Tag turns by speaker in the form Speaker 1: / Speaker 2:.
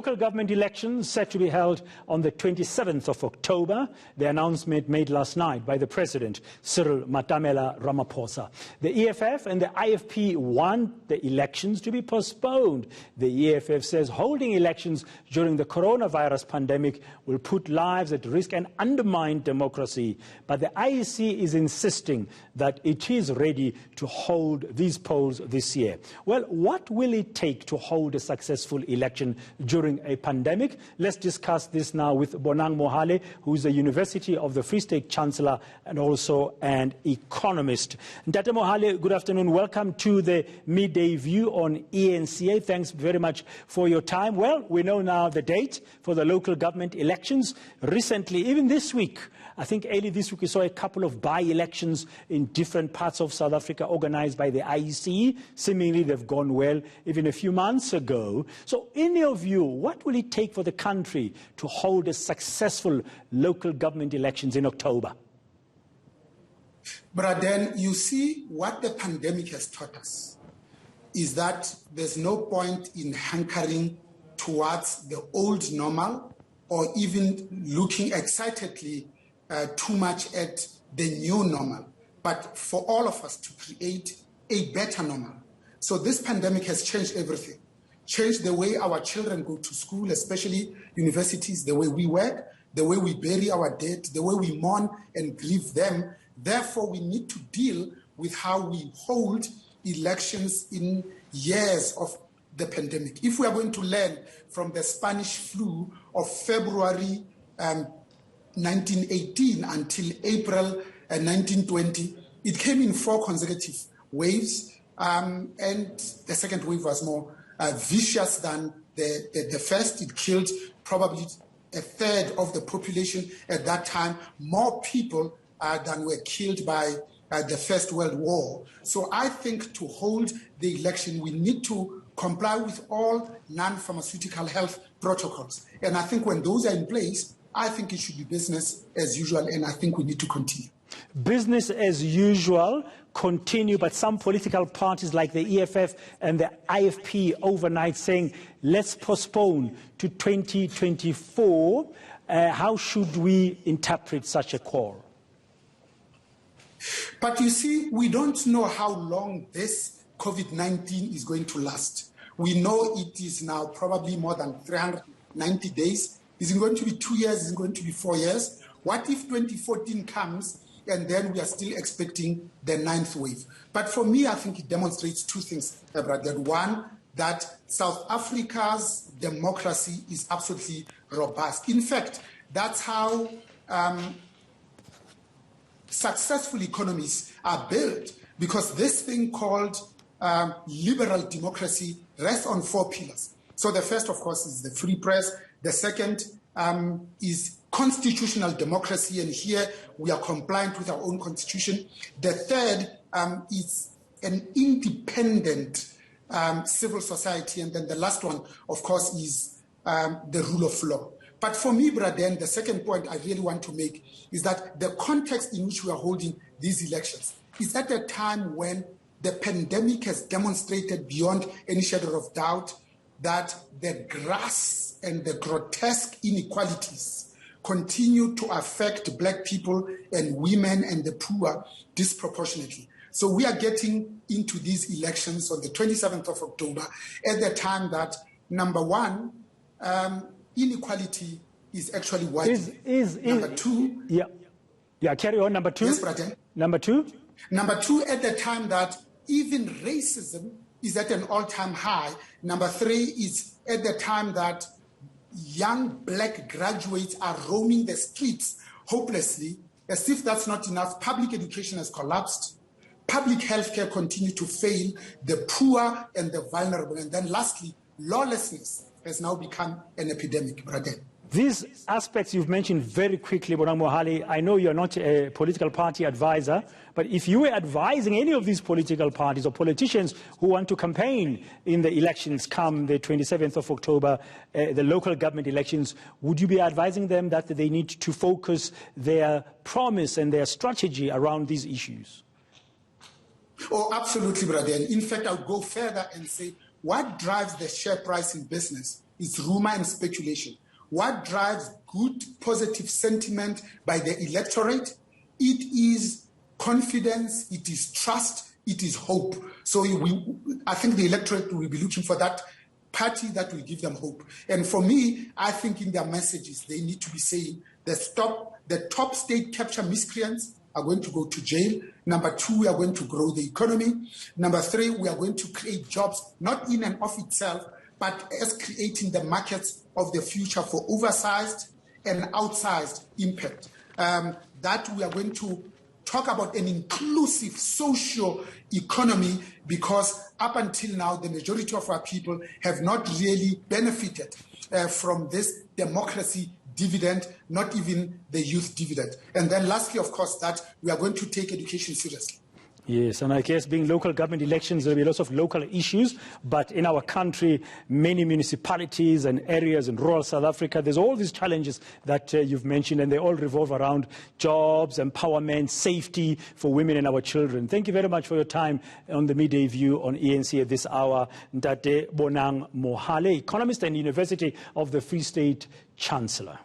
Speaker 1: Local government elections set to be held on the 27th of October. The announcement made last night by the President, Cyril Ramaphosa. The EFF and the IFP want the elections to be postponed. The EFF says holding elections during the coronavirus pandemic will put lives at risk and undermine democracy. But the IEC is insisting that it is ready to hold these polls this year. Well, what will it take to hold a successful election during a pandemic? Let's discuss this now with Bonang Mohale, who is the University of the Free State Chancellor and also an economist. Ndate Mohale, good afternoon. Welcome to the Midday View on eNCA. Thanks very much for your time. Well, we know now the date for the local government elections. Recently, even this week, I think early this week we saw a couple of by-elections in different parts of South Africa organized by the IEC. Seemingly they've gone well even a few months ago. So in your view, what will it take for the country to hold a successful local government elections in October?
Speaker 2: But then you see what the pandemic has taught us is that there's no point in hankering towards the old normal or even looking excitedly too much at the new normal, but for all of us to create a better normal. So this pandemic has changed everything, changed the way our children go to school, especially universities, the way we work, the way we bury our dead, the way we mourn and grieve them. Therefore, we need to deal with how we hold elections in years of the pandemic. If we are going to learn from the Spanish flu of February 1918 until April 1920, it came in 4 consecutive waves, and the second wave was more vicious than the first. It killed probably a third of the population at that time, more people than were killed by the First World War. So I think to hold the election, we need to comply with all non-pharmaceutical health protocols. And I think when those are in place, I think it should be business as usual, and I think we need to continue.
Speaker 1: Business as usual, continue, but some political parties like the EFF and the IFP overnight saying, let's postpone to 2024. How should we interpret such a call?
Speaker 2: But you see, we don't know how long this COVID-19 is going to last. We know it is now probably more than 390 days. Is it going to be 2 years? Is it going to be 4 years? What if 2014 comes and then we are still expecting the 9th wave? But for me, I think it demonstrates 2 things, brother. One, that South Africa's democracy is absolutely robust. In fact, that's how successful economies are built, because this thing called liberal democracy rests on 4 pillars. So the first, of course, is the free press. The second is constitutional democracy, and here we are compliant with our own constitution. The third is an independent civil society, and then the last one, of course, is the rule of law. But for me, Braden, the second point I really want to make is that the context in which we are holding these elections is at a time when the pandemic has demonstrated beyond any shadow of doubt that the grass and the grotesque inequalities continue to affect black people and women and the poor disproportionately. So we are getting into these elections on the 27th of October at the time that, number one, inequality is actually widening. Number two...
Speaker 1: Yeah, carry on. Number two?
Speaker 2: Yes, Braden.
Speaker 1: Number two?
Speaker 2: Number two, at the time that even racism is at an all-time high. Number three is at the time that young black graduates are roaming the streets hopelessly. As if that's not enough, public education has collapsed. Public health care continues to fail the poor and the vulnerable. And then lastly, lawlessness has now become an epidemic, brother.
Speaker 1: These aspects you've mentioned very quickly, Bonang Mohale. I know you're not a political party advisor, but if you were advising any of these political parties or politicians who want to campaign in the elections come the 27th of October, the local government elections, would you be advising them that they need to focus their promise and their strategy around these issues?
Speaker 2: Oh, absolutely, brother. In fact, I would go further and say, what drives the share price in business is rumor and speculation. What drives good, positive sentiment by the electorate? It is confidence, it is trust, it is hope. So I think the electorate will be looking for that party that will give them hope. And for me, I think in their messages, they need to be saying the top state capture miscreants are going to go to jail. Number 2, we are going to grow the economy. Number 3, we are going to create jobs, not in and of itself, but as creating the markets of the future for oversized and outsized impact. That we are going to talk about an inclusive social economy, because up until now, the majority of our people have not really benefited from this democracy dividend, not even the youth dividend. And then lastly, of course, that we are going to take education seriously.
Speaker 1: Yes, and I guess being local government elections, there will be lots of local issues, but in our country, many municipalities and areas in rural South Africa, there's all these challenges that you've mentioned, and they all revolve around jobs, empowerment, safety for women and our children. Thank you very much for your time on the Midday View on eNCA this hour. Ntate Bonang Mohale, economist and University of the Free State Chancellor.